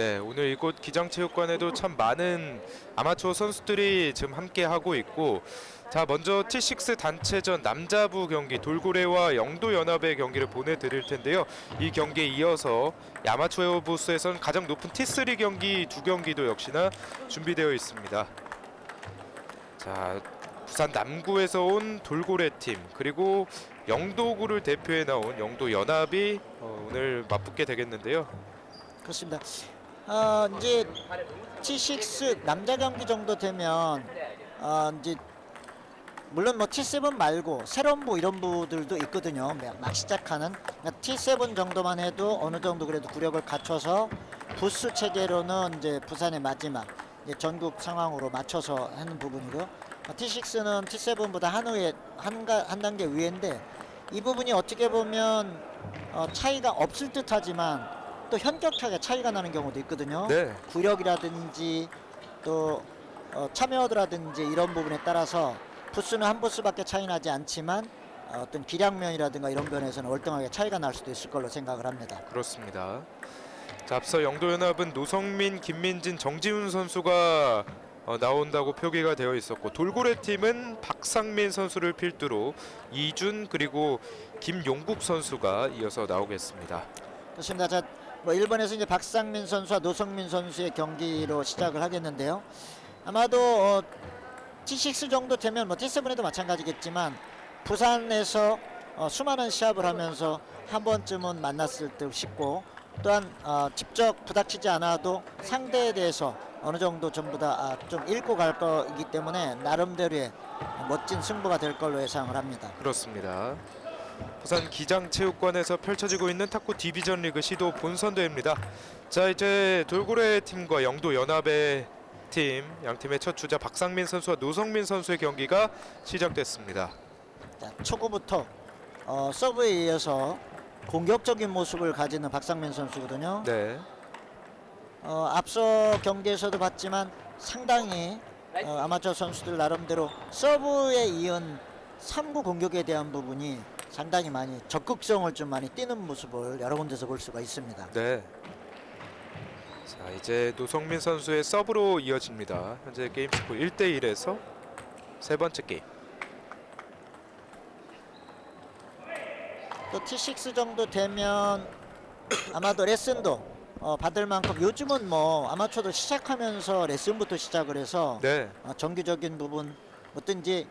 네, 오늘 이곳 기장체육관에도 참 많은 아마추어 선수들이 지금 함께 하고 있고, 자 먼저 T6 단체전 남자부 경기 돌고래와 영도연합의 경기를 보내드릴 텐데요. 이 경기에 이어서 아마추어 부스에선 가장 높은 T3 경기 두 경기도 역시나 준비되어 있습니다. 자, 부산 남구에서 온 돌고래팀 그리고 영도구를 대표해 나온 영도연합이 오늘 맞붙게 되겠는데요. 그렇습니다. 이제 T6 남자 경기 정도 되면 이제 물론 뭐 T7 말고 새로운 부 이런 부들도 있거든요. 막 시작하는 그러니까 T7 정도만 해도 어느 정도 그래도 구력을 갖춰서 부스 체계로는 이제 부산의 마지막 이제 전국 상황으로 맞춰서 하는 부분이고, T6는 T7보다 한 단계 위인데 이 부분이 어떻게 보면 차이가 없을 듯하지만 또 현격하게 차이가 나는 경우도 있거든요. 네. 구력이라든지 또 참여도라든지 이런 부분에 따라서 부스는 한 부스밖에 차이 나지 않지만 어떤 기량면이라든가 이런 면에서는 월등하게 차이가 날 수도 있을 걸로 생각을 합니다. 그렇습니다. 자, 앞서 영도연합은 노성민, 김민진, 정지훈 선수가 나온다고 표기가 되어 있었고, 돌고래팀은 박상민 선수를 필두로 이준 그리고 김용국 선수가 이어서 나오겠습니다. 그렇습니다. 자, 뭐 일본에서 이제 박상민 선수와 노성민 선수의 경기로 시작을 하겠는데요. 아마도 T6 정도 되면 뭐 T7에도 마찬가지겠지만 부산에서 수많은 시합을 하면서 한 번쯤은 만났을 듯 싶고, 또한 직접 부닥치지 않아도 상대에 대해서 어느 정도 전부 다 좀 읽고 갈 거이기 때문에 나름대로의 멋진 승부가 될 걸로 예상을 합니다. 그렇습니다. 부산 기장체육관에서 펼쳐지고 있는 탁구 디비전 리그 시도 본선대회입니다. 자, 이제 돌고래 팀과 영도연합의 팀, 양 팀의 첫 주자 박상민 선수와 노성민 선수의 경기가 시작됐습니다. 자, 초구부터 서브에 이어서 공격적인 모습을 가지는 박상민 선수거든요. 네. 앞서 경기에서도 봤지만 상당히 아마추어 선수들 나름대로 서브에 이은 3구 공격에 대한 부분이 상당히 많이 적극성을 좀 많이 띠는 모습을 여러 군데서 볼 수가 있습니다. 네. 자, 이제 노성민 선수의 서브로 이어집니다. 현재 게임 스코어 1대1에서 세 번째 게임. 또 T6 정도 되면 아마도 레슨도 받을 만큼, 요즘은 뭐 아마추어도 시작하면서 레슨부터 시작을 해서 네. 정규적인 부분 뭐든지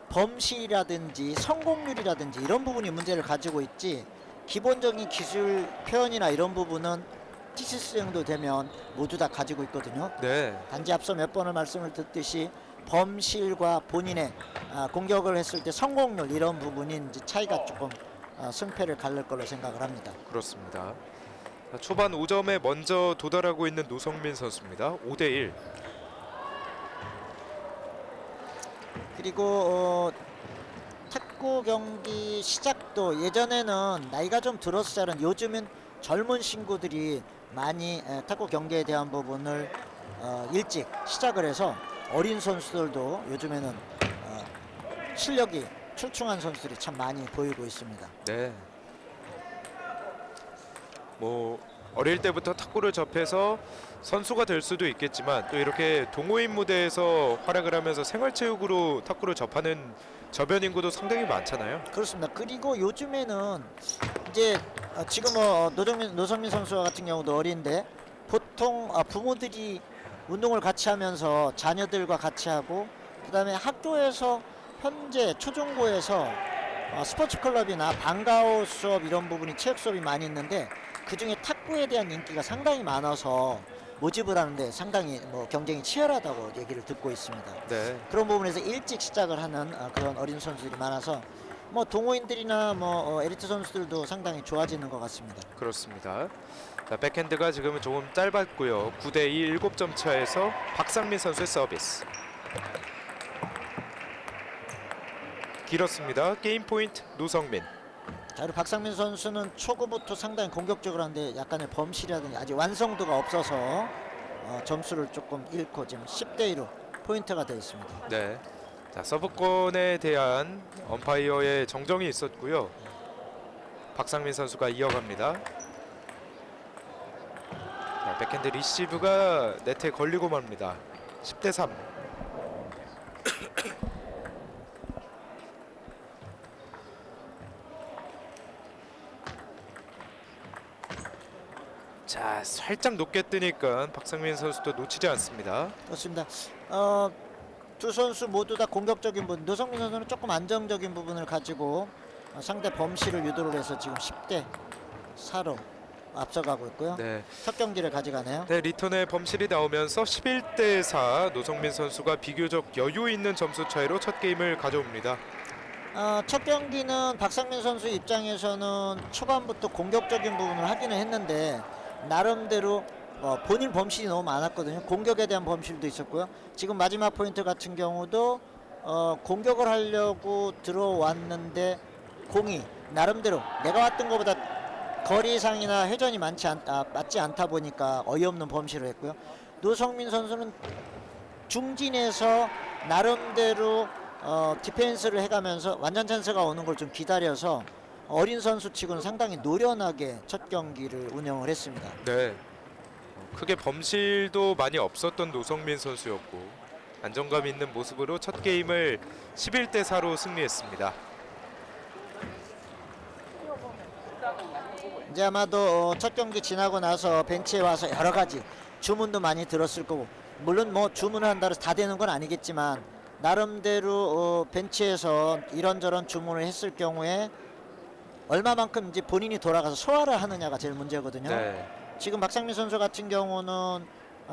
범실이라든지 성공률이라든지 이런 부분이 문제를 가지고 있지, 기본적인 기술 표현이나 이런 부분은 T6 정도 되면 모두 다 가지고 있거든요. 네. 단지 앞서 몇 번을 말씀을 듣듯이 범실과 본인의 공격을 했을 때 성공률 이런 부분이 이제 차이가 조금 승패를 가를 걸로 생각을 합니다. 그렇습니다. 자, 초반 5점에 먼저 도달하고 있는 노성민 선수입니다. 5대1. 그리고 탁구 경기 시작도 예전에는 나이가 좀 들어서 잘은, 요즘은 젊은 친구들이 많이 탁구 경기에 대한 부분을 일찍 시작을 해서 어린 선수들도 요즘에는 실력이 출중한 선수들이 참 많이 보이고 있습니다. 네. 뭐 어릴 때부터 탁구를 접해서 선수가 될 수도 있겠지만, 또 이렇게 동호인 무대에서 활약을 하면서 생활체육으로 탁구를 접하는 저변 인구도 상당히 많잖아요. 그렇습니다. 그리고 요즘에는 이제 지금 노성민 선수와 같은 경우도 어린데, 보통 부모들이 운동을 같이 하면서 자녀들과 같이 하고, 그다음에 학교에서 현재 초중고에서 스포츠 클럽이나 방과후 수업 이런 부분이 체육 수업이 많이 있는데, 그중에 탁구에 대한 인기가 상당히 많아서 모집을 하는데 상당히 뭐 경쟁이 치열하다고 얘기를 듣고 있습니다. 네. 그런 부분에서 일찍 시작을 하는 그런 어린 선수들이 많아서 뭐 동호인들이나 뭐 엘리트 선수들도 상당히 좋아지는 것 같습니다. 그렇습니다. 자, 백핸드가 지금은 조금 짧았고요. 9대2 7점 차에서 박상민 선수의 서비스. 길었습니다. 게임 포인트 노성민. 자, 그리고 박상민 선수는 초구부터 상당히 공격적으로 하는데 약간의 범실이라든지 아직 완성도가 없어서 점수를 조금 잃고 지금 10대2로 포인트가 되어 있습니다. 네. 자, 서브권에 대한 엄파이어의 정정이 있었고요. 박상민 선수가 이어갑니다. 자, 백핸드 리시브가 네트에 걸리고 맙니다. 10대 3. 자, 살짝 높게 뜨니까 박상민 선수도 놓치지 않습니다. 그렇습니다. 두 선수 모두 다 공격적인 부분, 노성민 선수는 조금 안정적인 부분을 가지고 상대 범실을 유도를 해서 지금 10대 4로 앞서가고 있고요. 네. 첫 경기를 가져가네요. 네, 리턴에 범실이 나오면서 11대 4 노성민 선수가 비교적 여유 있는 점수 차이로 첫 게임을 가져옵니다. 첫 경기는 박상민 선수 입장에서는 초반부터 공격적인 부분을 하기는 했는데 나름대로 본인 범실이 너무 많았거든요. 공격에 대한 범실도 있었고요. 지금 마지막 포인트 같은 경우도 공격을 하려고 들어왔는데 공이 나름대로 내가 왔던 것보다 거리상이나 회전이 맞지 않다 보니까 어이없는 범실을 했고요. 노성민 선수는 중진에서 나름대로 디펜스를 해가면서 완전 찬스가 오는 걸 좀 기다려서 어린 선수치고는 상당히 노련하게 첫 경기를 운영을 했습니다. 네. 크게 범실도 많이 없었던 노성민 선수였고 안정감 있는 모습으로 첫 게임을 11대 4로 승리했습니다. 이제 아마도 첫 경기 지나고 나서 벤치에 와서 여러 가지 주문도 많이 들었을 거고, 물론 뭐 주문을 한다고 해서 다 되는 건 아니겠지만 나름대로 벤치에서 이런저런 주문을 했을 경우에 얼마만큼 이제 본인이 돌아가서 소화를 하느냐가 제일 문제거든요. 네. 지금 박상민 선수 같은 경우는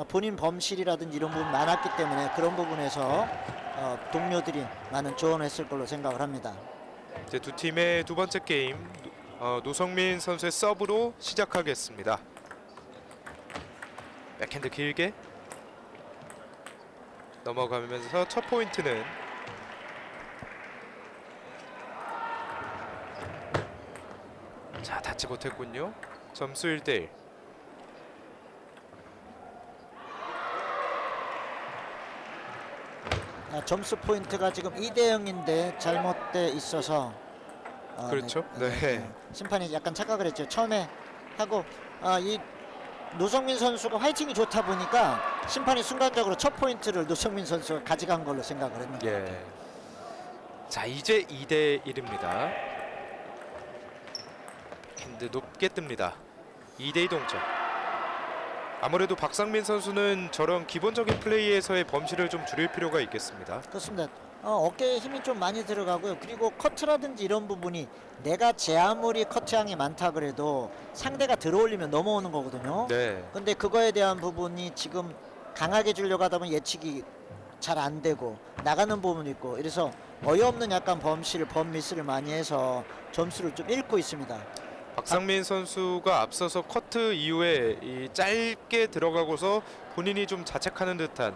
본인 범실이라든지 이런 부분 많았기 때문에 그런 부분에서 동료들이 많은 조언을 했을 걸로 생각을 합니다. 이제 두 팀의 두 번째 게임 노성민 선수의 서브로 시작하겠습니다. 백핸드 길게 넘어가면서 첫 포인트는 자, 닿지 못했군요. 점수 1대1. 점수 포인트가 지금 2대 0인데 잘못돼 있어서 그렇죠. 네. 심판이 약간 착각을 했죠. 처음에 하고 이 노성민 선수가 화이팅이 좋다 보니까 심판이 순간적으로 첫 포인트를 노성민 선수가 가져간 걸로 생각을 했는데. 예. 자, 이제 2대 1입니다. 핸드 높게 뜹니다. 2대 2 동점. 아무래도 박상민 선수는 저런 기본적인 플레이에서의 범실을 좀 줄일 필요가 있겠습니다. 그렇습니다. 어깨에 힘이 좀 많이 들어가고요. 그리고 커트라든지 이런 부분이 내가 제 아무리 커트량이 많다 그래도 상대가 들어올리면 넘어오는 거거든요. 네. 근데 그거에 대한 부분이 지금 강하게 주려고 하다 보면 예측이 잘 안 되고 나가는 부분이 있고, 이래서 어이없는 약간 범미스를 많이 해서 점수를 좀 잃고 있습니다. 박상민 선수가 앞서서 커트 이후에 이 짧게 들어가고서 본인이 좀 자책하는 듯한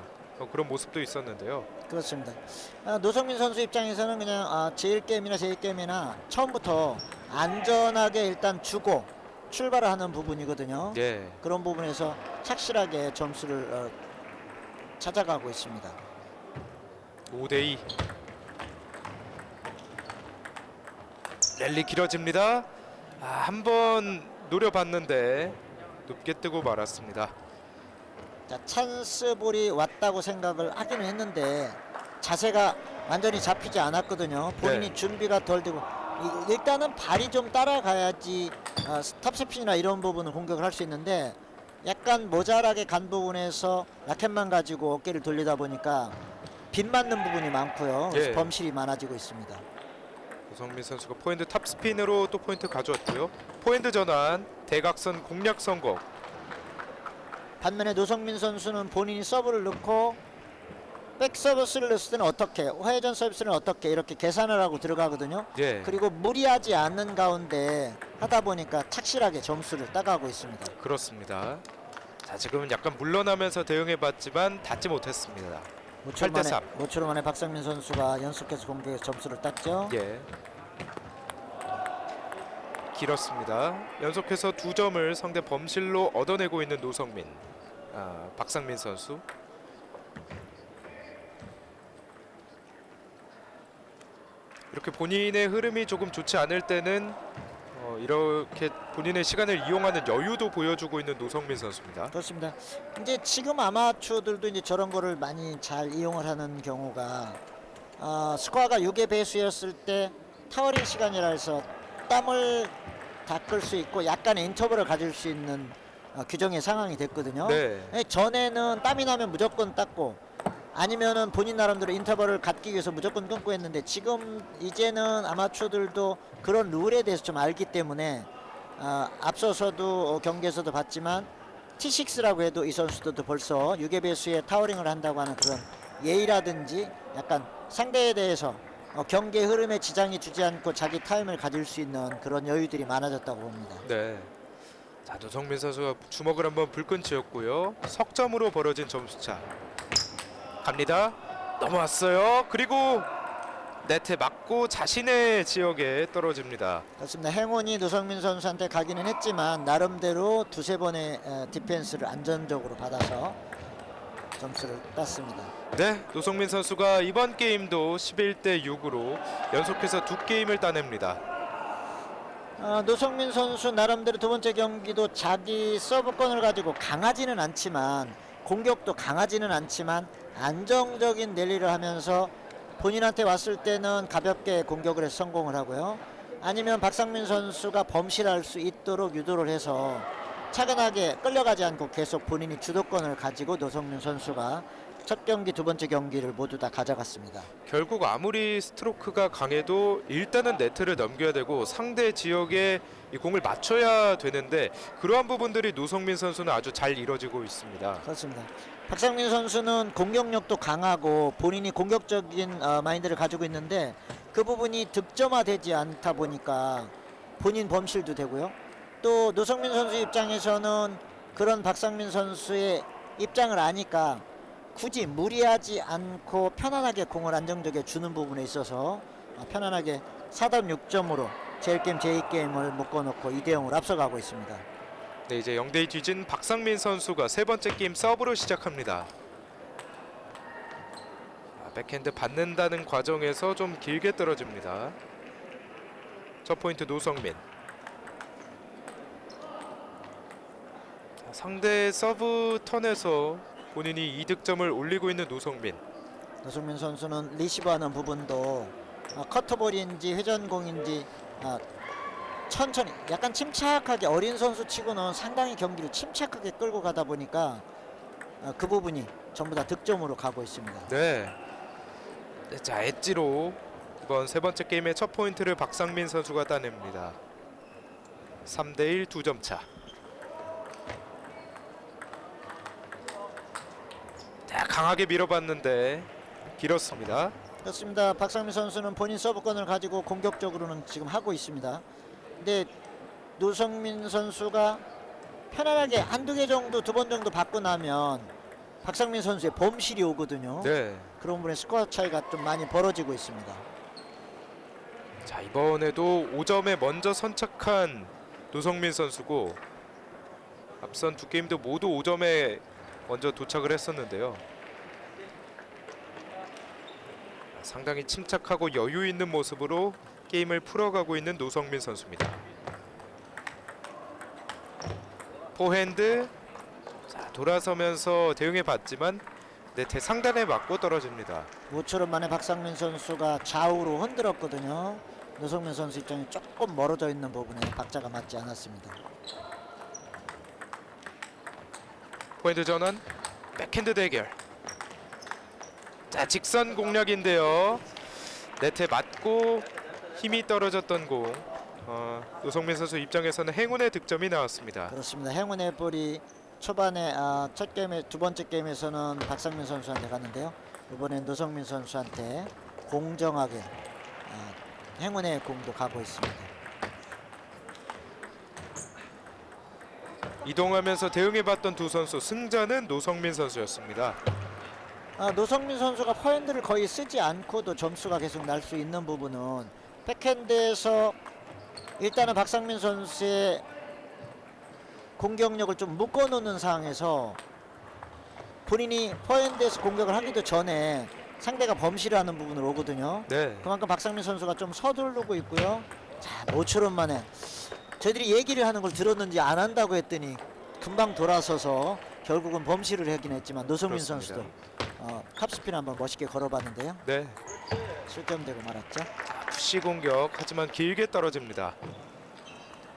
그런 모습도 있었는데요. 그렇습니다. 노성민 선수 입장에서는 그냥 제1게임이나 처음부터 안전하게 일단 주고 출발을 하는 부분이거든요. 예. 그런 부분에서 착실하게 점수를 찾아가고 있습니다. 5대 2. 랠리 길어집니다. 한번 노려봤는데 높게 뜨고 말았습니다. 자, 찬스볼이 왔다고 생각을 하기는 했는데 자세가 완전히 잡히지 않았거든요. 본인이 네. 준비가 덜 되고 일단은 발이 좀 따라가야지 탑스핀이나 이런 부분은 공격을 할 수 있는데 약간 모자라게 간 부분에서 라켓만 가지고 어깨를 돌리다 보니까 빗 맞는 부분이 많고요. 그래서 예. 범실이 많아지고 있습니다. 노성민 선수가 포핸드 탑스핀으로 또 포인트 가져왔고요. 포핸드 전환, 대각선 공략 성공. 반면에 노성민 선수는 본인이 서브를 넣고 백 서비스를 넣었을 때는 어떻게, 화회전 서비스는 어떻게 이렇게 계산을 하고 들어가거든요. 예. 그리고 무리하지 않는 가운데 하다 보니까 착실하게 점수를 따가고 있습니다. 그렇습니다. 자, 지금은 약간 물러나면서 대응해봤지만 닿지 못했습니다. 8대 3. 모처럼 만에 박상민 선수가 연속해서 공격에서 점수를 땄죠. 예. 길었습니다. 연속해서 2점을 상대 범실로 얻어내고 있는 노성민, 박상민 선수. 이렇게 본인의 흐름이 조금 좋지 않을 때는 이렇게 본인의 시간을 이용하는 여유도 보여주고 있는 노성민 선수입니다. 그렇습니다. 이제 지금 아마추어들도 이제 저런 거를 많이 잘 이용을 하는 경우가 스코어가 6의 배수였을 때 타워링 시간이라 해서 땀을 닦을 수 있고 약간의 인터벌을 가질 수 있는 규정의 상황이 됐거든요. 네. 전에는 땀이 나면 무조건 닦고 아니면은 본인 나름대로 인터벌을 갖기 위해서 무조건 끊고 했는데 지금 이제는 아마추어들도 그런 룰에 대해서 좀 알기 때문에 앞서서도 경기에서도 봤지만 T6라고 해도 이 선수들도 벌써 6의 배수에 타워링을 한다고 하는 그런 예의라든지 약간 상대에 대해서 경기의 흐름에 지장이 주지 않고 자기 타임을 가질 수 있는 그런 여유들이 많아졌다고 봅니다. 네. 자, 노성민 선수가 주먹을 한번 불끈 쥐었고요. 석점으로 벌어진 점수차. 갑니다. 넘어왔어요. 그리고 네트에 맞고 자신의 지역에 떨어집니다. 그렇습니다. 행운이 노성민 선수한테 가기는 했지만 나름대로 두세 번의 디펜스를 안전적으로 받아서 점수를 땄습니다. 네, 노성민 선수가 이번 게임도 11대 6으로 연속해서 2게임을 따냅니다. 노성민 선수 나름대로 두 번째 경기도 자기 서브권을 가지고 강하지는 않지만 공격도 강하지는 않지만 안정적인 랠리를 하면서 본인한테 왔을 때는 가볍게 공격을 해서 성공을 하고요. 아니면 박상민 선수가 범실할 수 있도록 유도를 해서 차근하게 끌려가지 않고 계속 본인이 주도권을 가지고 노성민 선수가 첫 경기, 두 번째 경기를 모두 다 가져갔습니다. 결국 아무리 스트로크가 강해도 일단은 네트를 넘겨야 되고 상대 지역에 이 공을 맞춰야 되는데 그러한 부분들이 노성민 선수는 아주 잘 이뤄지고 있습니다. 그렇습니다. 박상민 선수는 공격력도 강하고 본인이 공격적인 마인드를 가지고 있는데 그 부분이 득점화되지 않다 보니까 본인 범실도 되고요. 또 노성민 선수 입장에서는 그런 박상민 선수의 입장을 아니까 굳이 무리하지 않고 편안하게 공을 안정적에 주는 부분에 있어서 편안하게 4점 6점으로 제일게임 제2게임을 묶어놓고 2대 0으로 앞서가고 있습니다. 네, 이제 0대2 뒤진 박상민 선수가 세 번째 게임 서브로 시작합니다. 백핸드 받는다는 과정에서 좀 길게 떨어집니다. 첫 포인트 노성민. 상대 서브 턴에서 본인이 2득점을 올리고 있는 노성민. 노성민 선수는 리시브하는 부분도 커터볼인지 회전공인지 천천히 약간 침착하게 어린 선수 치고는 상당히 경기를 침착하게 끌고 가다 보니까 그 부분이 전부 다 득점으로 가고 있습니다. 네. 자, 엣지로 이번 세 번째 게임의 첫 포인트를 박상민 선수가 따냅니다. 3대1 2점 차. 자, 강하게 밀어봤는데 길었습니다. 그렇습니다. 박상민 선수는 본인 서브권을 가지고 공격적으로는 지금 하고 있습니다. 근데 노성민 선수가 편안하게 한두 개 정도 두 번 정도 받고 나면 박상민 선수의 범실이 오거든요. 네. 그런 부분에 스코어 차이가 좀 많이 벌어지고 있습니다. 자, 이번에도 5점에 먼저 선착한 노성민 선수고 앞선 두 게임도 모두 5점에 먼저 도착을 했었는데요. 상당히 침착하고 여유 있는 모습으로 게임을 풀어가고 있는 노성민 선수입니다. 포핸드. 자, 돌아서면서 대응해 봤지만 네트 상단에 맞고 떨어집니다. 모처럼 만에 박상민 선수가 좌우로 흔들었거든요. 노성민 선수 입장이 조금 멀어져 있는 부분에 박자가 맞지 않았습니다. 포핸드 전환. 백핸드 대결. 자, 직선 공략인데요. 네트에 맞고 힘이 떨어졌던 공. 노성민 선수 입장에서는 행운의 득점이 나왔습니다. 그렇습니다. 행운의 볼이 초반에 첫 게임에 두 번째 게임에서는 박상민 선수한테 갔는데요. 이번엔 노성민 선수한테 공정하게 행운의 공도 가고 있습니다. 이동하면서 대응해봤던 두 선수, 승자는 노성민 선수였습니다. 노성민 선수가 포핸드를 거의 쓰지 않고도 점수가 계속 날 수 있는 부분은 백핸드에서 일단은 박상민 선수의 공격력을 좀 묶어놓는 상황에서 본인이 포핸드에서 공격을 하기도 전에 상대가 범실을 하는 부분으로 오거든요. 네. 그만큼 박상민 선수가 좀 서두르고 있고요. 자, 모처럼 만에 저희들이 얘기를 하는 걸 들었는지 안 한다고 했더니 금방 돌아서서 결국은 범실을 하긴 했지만 노성민 그렇습니다. 선수도 탑스핀 한번 멋있게 걸어봤는데요. 네. 실점되고 말았죠. 푸시 공격 하지만 길게 떨어집니다.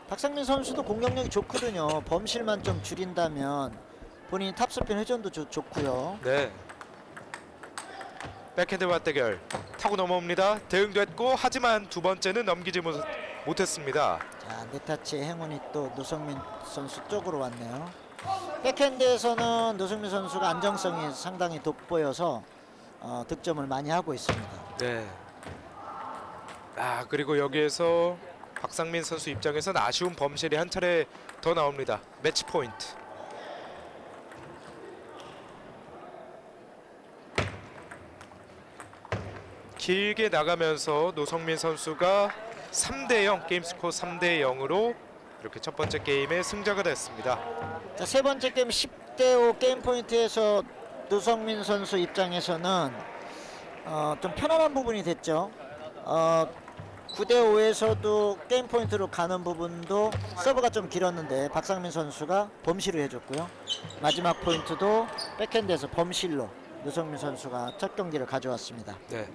박상민 선수도 공격력이 좋거든요. 범실만 좀 줄인다면 본인이 탑스핀 회전도 좋고요. 네. 백핸드 맞대결 타고 넘어옵니다. 대응됐고 하지만 두 번째는 넘기지 못했습니다. 자, 네타치의 행운이 또 노성민 선수 쪽으로 왔네요. 백핸드에서는 노성민 선수가 안정성이 상당히 돋보여서 득점을 많이 하고 있습니다. 네. 그리고 여기에서 박상민 선수 입장에서는 아쉬운 범실이 한 차례 더 나옵니다. 매치 포인트. 길게 나가면서 노성민 선수가 3대0 게임 스코어 3대0으로 이렇게 첫 번째 게임의 승자가 됐습니다. 자, 세 번째 게임 10대5 게임 포인트에서 노성민 선수 입장에서는 좀 편안한 부분이 됐죠. 9대5에서도 게임 포인트로 가는 부분도 서브가 좀 길었는데 박상민 선수가 범실을 해줬고요. 마지막 포인트도 백핸드에서 범실로 노성민 선수가 첫 경기를 가져왔습니다. 네.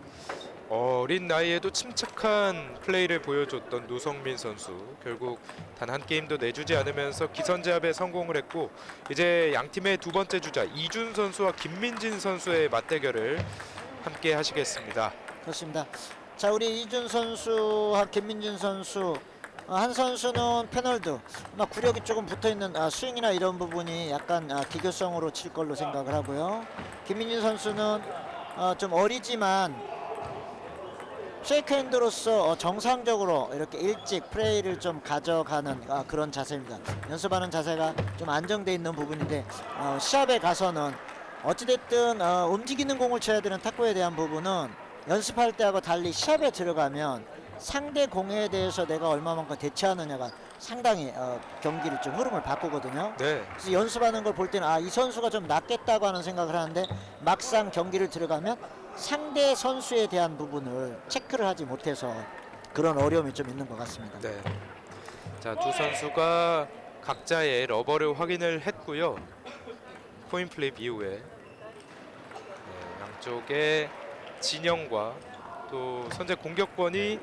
어린 나이에도 침착한 플레이를 보여줬던 노성민 선수, 결국 단 한 게임도 내주지 않으면서 기선제압에 성공을 했고, 이제 양 팀의 두 번째 주자 이준 선수와 김민진 선수의 맞대결을 함께 하시겠습니다. 그렇습니다. 자, 우리 이준 선수와 김민진 선수, 한 선수는 페널드, 구력이 조금 붙어있는 스윙이나 이런 부분이 약간 기교성으로 칠 걸로 생각을 하고요. 김민진 선수는 좀 어리지만 쉐이크핸드로서 정상적으로 이렇게 일찍 플레이를 좀 가져가는 그런 자세입니다. 연습하는 자세가 좀 안정돼 있는 부분인데 시합에 가서는 어찌됐든 움직이는 공을 쳐야 되는 탁구에 대한 부분은 연습할 때하고 달리 시합에 들어가면 상대 공에 대해서 내가 얼마만큼 대처하느냐가 상당히 경기를 좀 흐름을 바꾸거든요. 네. 그래서 연습하는 걸 볼 때는 이 선수가 좀 낫겠다고 하는 생각을 하는데 막상 경기를 들어가면 상대 선수에 대한 부분을 체크를 하지 못해서 그런 어려움이 좀 있는 것 같습니다. 네. 자, 두 선수가 각자의 러버를 확인을 했고요. 코인 플립 이후에 양쪽의 진영과 또 선제 공격권이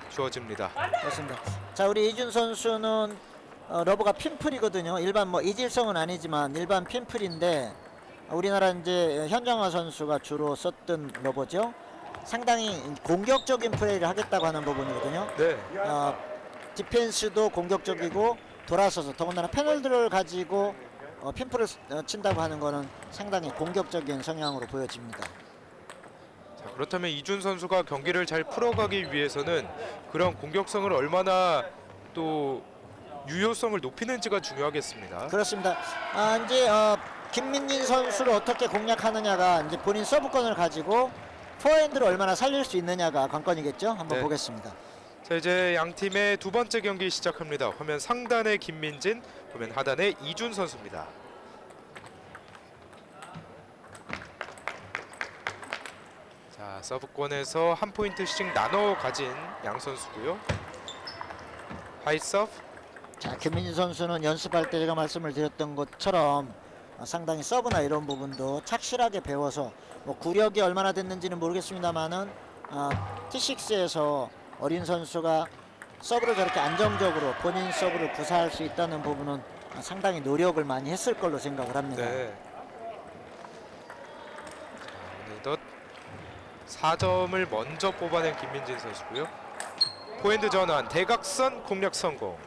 주어집니다. 그렇습니다. 자, 우리 이준 선수는 러버가 핀플이거든요. 일반 이질성은 아니지만 일반 핀플인데 우리나라 이제 현정화 선수가 주로 썼던 러버죠. 상당히 공격적인 플레이를 하겠다고 하는 부분이거든요. 네. 디펜스도 공격적이고 돌아서서 더군다나 패널들을 가지고 핀플을 친다고 하는 거는 상당히 공격적인 성향으로 보여집니다. 자, 그렇다면 이준 선수가 경기를 잘 풀어가기 위해서는 그런 공격성을 얼마나 또 유효성을 높이는지가 중요하겠습니다. 그렇습니다. 이제 김민진 선수를 어떻게 공략하느냐가 이제 본인 서브권을 가지고 포핸드를 얼마나 살릴 수 있느냐가 관건이겠죠. 한번 네. 보겠습니다. 자, 이제 양 팀의 두 번째 경기 시작합니다. 화면 상단의 김민진, 화면 하단의 이준 선수입니다. 자, 서브권에서 한 포인트씩 나눠 가진 양 선수고요. 하이 서브. 자, 김민진 선수는 연습할 때 제가 말씀을 드렸던 것처럼 상당히 서브나 이런 부분도 착실하게 배워서 구력이 얼마나 됐는지는 모르겠습니다만은 T6에서 어린 선수가 서브를 저렇게 안정적으로 본인 서브를 구사할 수 있다는 부분은 상당히 노력을 많이 했을 걸로 생각을 합니다. 네. 자, 어느덧 4점을 먼저 뽑아낸 김민진 선수고요. 포핸드 전환, 대각선 공략 성공.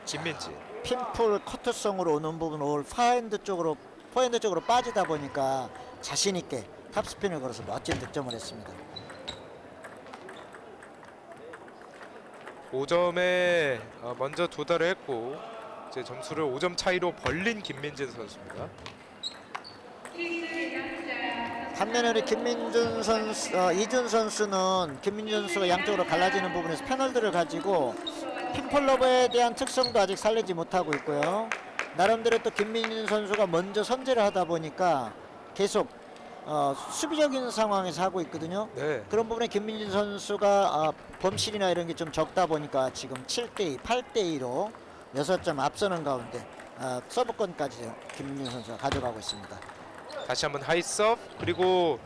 김민진. 핀풀 커트성으로 오는 부분 올 포핸드 쪽으로 빠지다 보니까 자신 있게 탑스핀을 걸어서 멋진 득점을 했습니다. 5점에 먼저 도달을 했고 이제 점수를 5점 차이로 벌린 김민진 선수입니다. 반면에 우리 김민준 선수, 이준 선수는 김민준 선수가 양쪽으로 갈라지는 부분에서 패널들을 가지고 핀폴러버에 대한 특성도 아직 살리지 못하고 있고요. 나름대로 또 김민준 선수가 먼저 선제를 하다 보니까 계속 수비적인 상황에서 하고 있거든요. 네. 그런 부분에 김민진 선수가 범실이나 이런 게 좀 적다 보니까 지금 7대2, 8대2로 6점 앞서는 가운데 서브권까지 김민진 선수가 가져가고 있습니다. 다시 한번 하이 서브, 그리고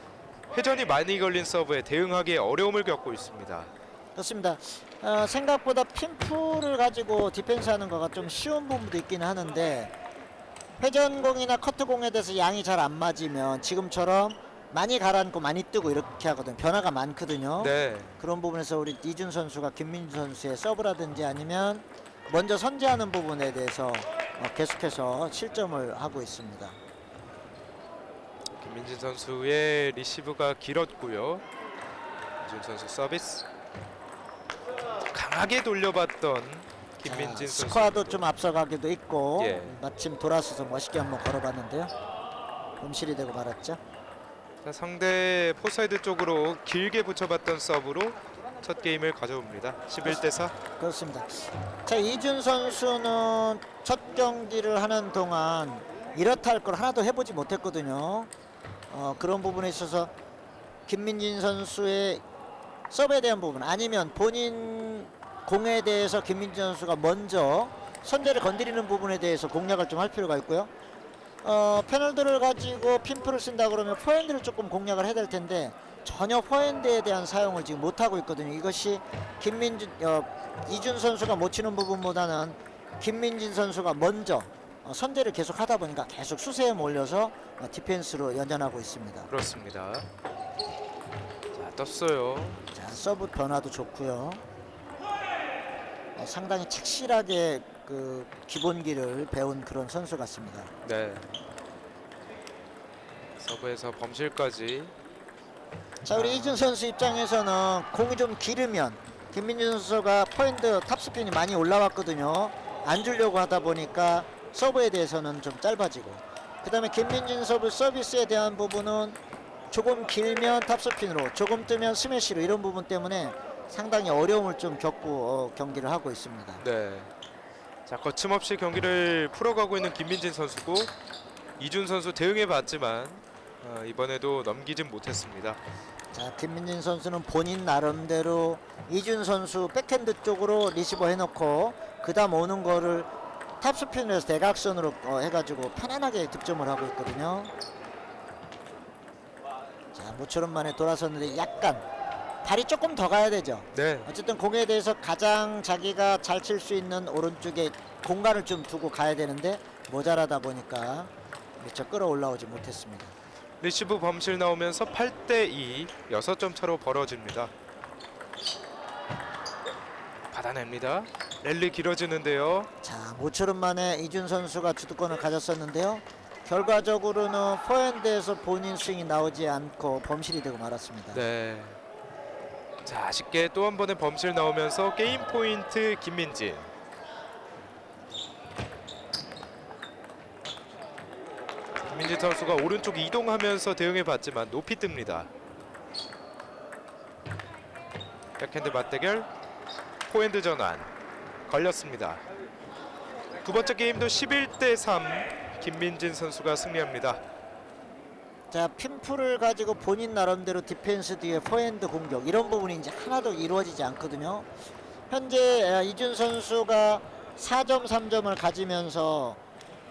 회전이 많이 걸린 서브에 대응하기에 어려움을 겪고 있습니다. 그렇습니다. 생각보다 핀풀을 가지고 디펜스하는 거가 좀 쉬운 부분도 있긴 하는데 회전공이나 커트공에 대해서 양이 잘 안 맞으면 지금처럼 많이 가라앉고 많이 뜨고 이렇게 하거든요. 변화가 많거든요. 네. 그런 부분에서 우리 이준 선수가 김민준 선수의 서브라든지 아니면 먼저 선제하는 부분에 대해서 계속해서 실점을 하고 있습니다. 김민진 선수의 리시브가 길었고요. 이준 선수 서비스. 강하게 돌려봤던 김민진 선수. 스코어도 좀 앞서가기도 있고 예. 마침 돌아서서 멋있게 한번 걸어봤는데요. 범실이 되고 말았죠. 자, 상대 포사이드 쪽으로 길게 붙여봤던 서브로 첫 게임을 가져옵니다. 11대4. 그렇습니다. 자, 이준 선수는 첫 경기를 하는 동안 이렇다 할 걸 하나도 해보지 못했거든요. 그런 부분에 있어서 김민진 선수의 서브에 대한 부분 아니면 본인 공에 대해서 김민진 선수가 먼저 선제를 건드리는 부분에 대해서 공략을 좀 할 필요가 있고요. 패널들을 가지고 핀풀을 쓴다 그러면 포핸드를 조금 공략을 해야 될 텐데 전혀 포핸드에 대한 사용을 지금 못하고 있거든요. 이것이 이준 선수가 못 치는 부분보다는 김민진 선수가 먼저 선제를 계속 하다 보니까 계속 수세에 몰려서 디펜스로 연연하고 있습니다. 그렇습니다. 자, 떴어요. 자, 서브 변화도 좋고요. 상당히 착실하게 그 기본기를 배운 그런 선수 같습니다. 네. 서브에서 범실까지. 자, 우리 이준 선수 입장에서는 공이 좀 길으면 김민준 선수가 포핸드 탑스핀이 많이 올라왔거든요. 안 주려고 하다 보니까 서브에 대해서는 좀 짧아지고, 그 다음에 김민준 서비스에 대한 부분은 조금 길면 탑스핀으로, 조금 뜨면 스매시로, 이런 부분 때문에 상당히 어려움을 좀 겪고 경기를 하고 있습니다. 네. 자, 거침없이 경기를 풀어가고 있는 김민진 선수고, 이준 선수 대응해봤지만 이번에도 넘기진 못했습니다. 자, 김민진 선수는 본인 나름대로 이준 선수 백핸드 쪽으로 리시버 해놓고 그 다음 오는 거를 탑스핀에서 대각선으로 해가지고 편안하게 득점을 하고 있거든요. 자, 모처럼 만에 돌아섰는데 약간 발이 조금 더 가야 되죠. 네. 어쨌든 공에 대해서 가장 자기가 잘 칠 수 있는 오른쪽에 공간을 좀 두고 가야 되는데 모자라다 보니까 미처 끌어올라오지 못했습니다. 리시브 범실 나오면서 8대2, 6점 차로 벌어집니다. 받아냅니다. 랠리 길어지는데요. 자, 모처럼 만에 이준 선수가 주도권을 가졌었는데요. 결과적으로는 포핸드에서 본인 스윙이 나오지 않고 범실이 되고 말았습니다. 네. 자, 아쉽게 또 한 번의 범실 나오면서 게임 포인트 김민진. 김민진 선수가 오른쪽 이동하면서 대응해봤지만 높이 뜹니다. 백핸드 맞대결, 포핸드 전환 걸렸습니다. 두 번째 게임도 11대3 김민진 선수가 승리합니다. 자, 핀풀을 가지고 본인 나름대로 디펜스 뒤에 포핸드 공격, 이런 부분이 이제 하나도 이루어지지 않거든요. 현재 이준 선수가 4점 3점을 가지면서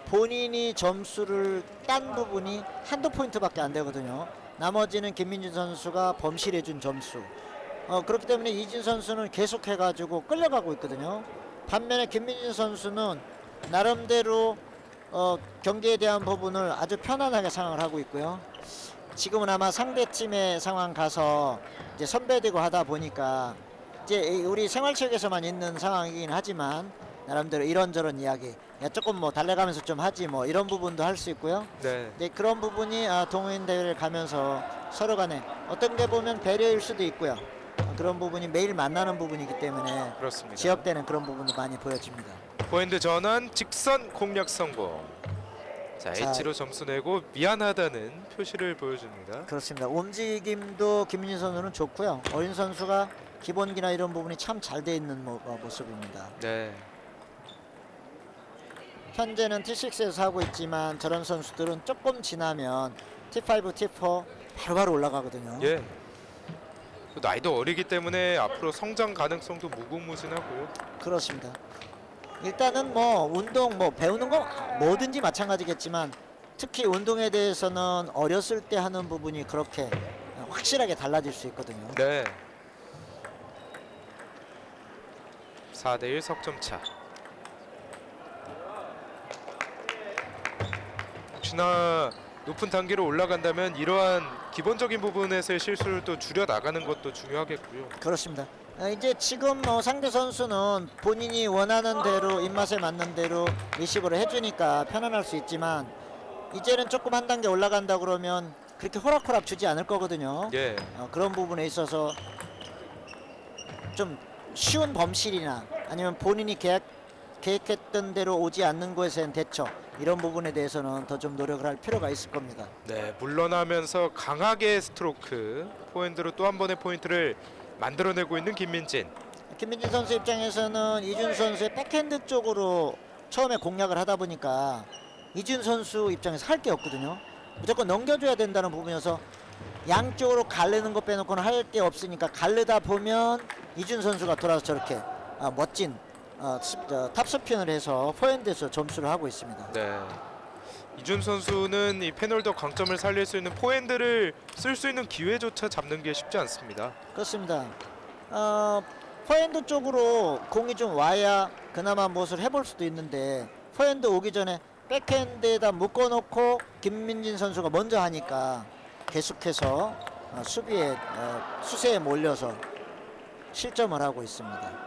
본인이 점수를 딴 부분이 한두 포인트밖에 안 되거든요. 나머지는 김민준 선수가 범실해준 점수. 그렇기 때문에 이준 선수는 계속해가지고 끌려가고 있거든요. 반면에 김민준 선수는 나름대로 경기에 대한 부분을 아주 편안하게 상황을 하고 있고요. 지금은 아마 상대 팀의 상황 가서 이제 선배되고 하다 보니까 이제 우리 생활체육에서만 있는 상황이긴 하지만 나름대로 이런저런 이야기, 야, 조금 뭐 달래가면서 좀 하지 뭐, 이런 부분도 할 수 있고요. 네. 네, 그런 부분이 동호인 대회를 가면서 서로 간에 어떤 게 보면 배려일 수도 있고요. 그런 부분이 매일 만나는 부분이기 때문에 그렇습니다. 지역대는 그런 부분도 많이 보여집니다. 포핸드 전환 직선 공략 성공. 자, 자, H로 점수 내고 미안하다는 표시를 보여줍니다. 그렇습니다. 움직임도 김민진 선수는 좋고요. 어린 선수가 기본기나 이런 부분이 참 잘 돼 있는 모습입니다. 네. 현재는 T6에서 하고 있지만 저런 선수들은 조금 지나면 T5, T4 바로바로 올라가거든요. 예. 또 나이도 어리기 때문에 앞으로 성장 가능성도 무궁무진하고요. 그렇습니다. 일단은 뭐 운동 뭐 배우는 거 뭐든지 마찬가지겠지만 특히 운동에 대해서는 어렸을 때 하는 부분이 그렇게 확실하게 달라질 수 있거든요. 네. 4대1 석점차. 혹시나 높은 단계로 올라간다면 이러한 기본적인 부분에서의 실수를 또 줄여 나가는 것도 중요하겠고요. 그렇습니다. 이제 지금 상대 선수는 본인이 원하는 대로 입맛에 맞는 대로 리시브를 해주니까 편안할 수 있지만 이제는 조금 한 단계 올라간다 그러면 그렇게 호락호락 주지 않을 거거든요. 예. 그런 부분에 있어서 좀 쉬운 범실이나 아니면 본인이 계획했던 대로 오지 않는 것에 대한 대처 이런 부분에 대해서는 더 좀 노력을 할 필요가 있을 겁니다. 네, 물러나면서 강하게 스트로크 포핸드로 또 한 번의 포인트를 만들어내고 있는 김민진. 김민진 선수 입장에서는 이준 선수의 백핸드 쪽으로 처음에 공략을 하다 보니까 이준 선수 입장에서 할 게 없거든요. 무조건 넘겨줘야 된다는 부분이어서 양쪽으로 갈르는 거 빼놓고는 할 게 없으니까 갈르다 보면 이준 선수가 돌아서 저렇게 멋진 탑스핀을 해서 포핸드에서 점수를 하고 있습니다. 네. 이준 선수는 이 패널더 강점을 살릴 수 있는 포핸드를 쓸 수 있는 기회조차 잡는 게 쉽지 않습니다. 그렇습니다. 포핸드 쪽으로 공이 좀 와야 그나마 무엇을 해볼 수도 있는데 포핸드 오기 전에 백핸드에다 묶어놓고 김민진 선수가 먼저 하니까 계속해서 수비에 수세에 몰려서 실점을 하고 있습니다.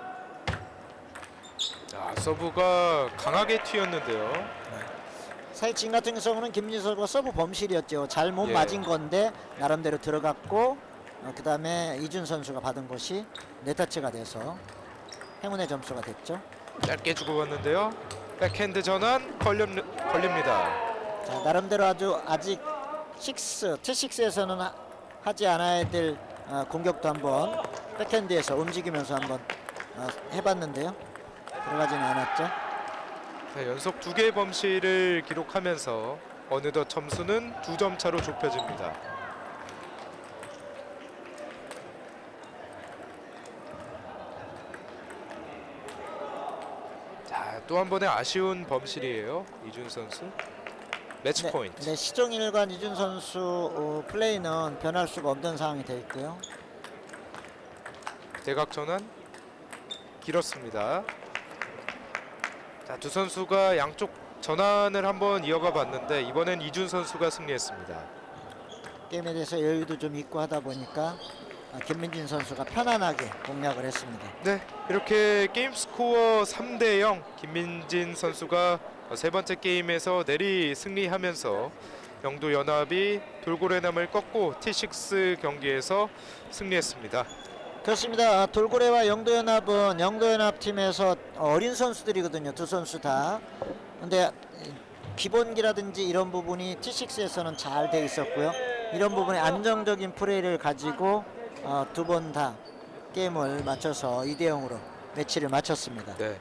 자, 서브가 강하게 튀었는데요. 사실 지금 같은 경우는 김민진 선수가 서브 범실이었죠. 잘 못 예. 맞은 건데 나름대로 들어갔고 그 다음에 이준 선수가 받은 것이 네터치가 돼서 행운의 점수가 됐죠. 짧게 주고 갔는데요. 백핸드 전환 걸립니다. 자, 나름대로 아직 T6에서는 하지 않아야 될 공격도 한번 백핸드에서 움직이면서 한번 해봤는데요. 들어가지는 않았죠. 자, 연속 2개의 범실을 기록하면서 어느덧 점수는 2점 차로 좁혀집니다. 자, 또 한 번의 아쉬운 범실이에요. 이준 선수. 매치 포인트. 네, 시종일관 이준 선수 플레이는 변할 수가 없는 상황이 되어 있고요. 대각 전환 길었습니다. 자, 두 선수가 양쪽 전환을 한번 이어가 봤는데 이번엔 이준 선수가 승리했습니다. 게임에 대해서 여유도 좀 있고 하다 보니까 김민진 선수가 편안하게 공략을 했습니다. 네, 이렇게 게임 스코어 3대0 김민진 선수가 세 번째 게임에서 내리 승리하면서 영도연합이 돌고래남을 꺾고 T6 경기에서 승리했습니다. 그렇습니다. 돌고래와 영도연합은 영도연합 팀에서 어린 선수들이거든요. 두 선수 다. 근데 기본기라든지 이런 부분이 T6에서는 잘 돼 있었고요. 이런 부분에 안정적인 플레이를 가지고 두 번 다 게임을 맞춰서 2대0으로 매치를 마쳤습니다. 네,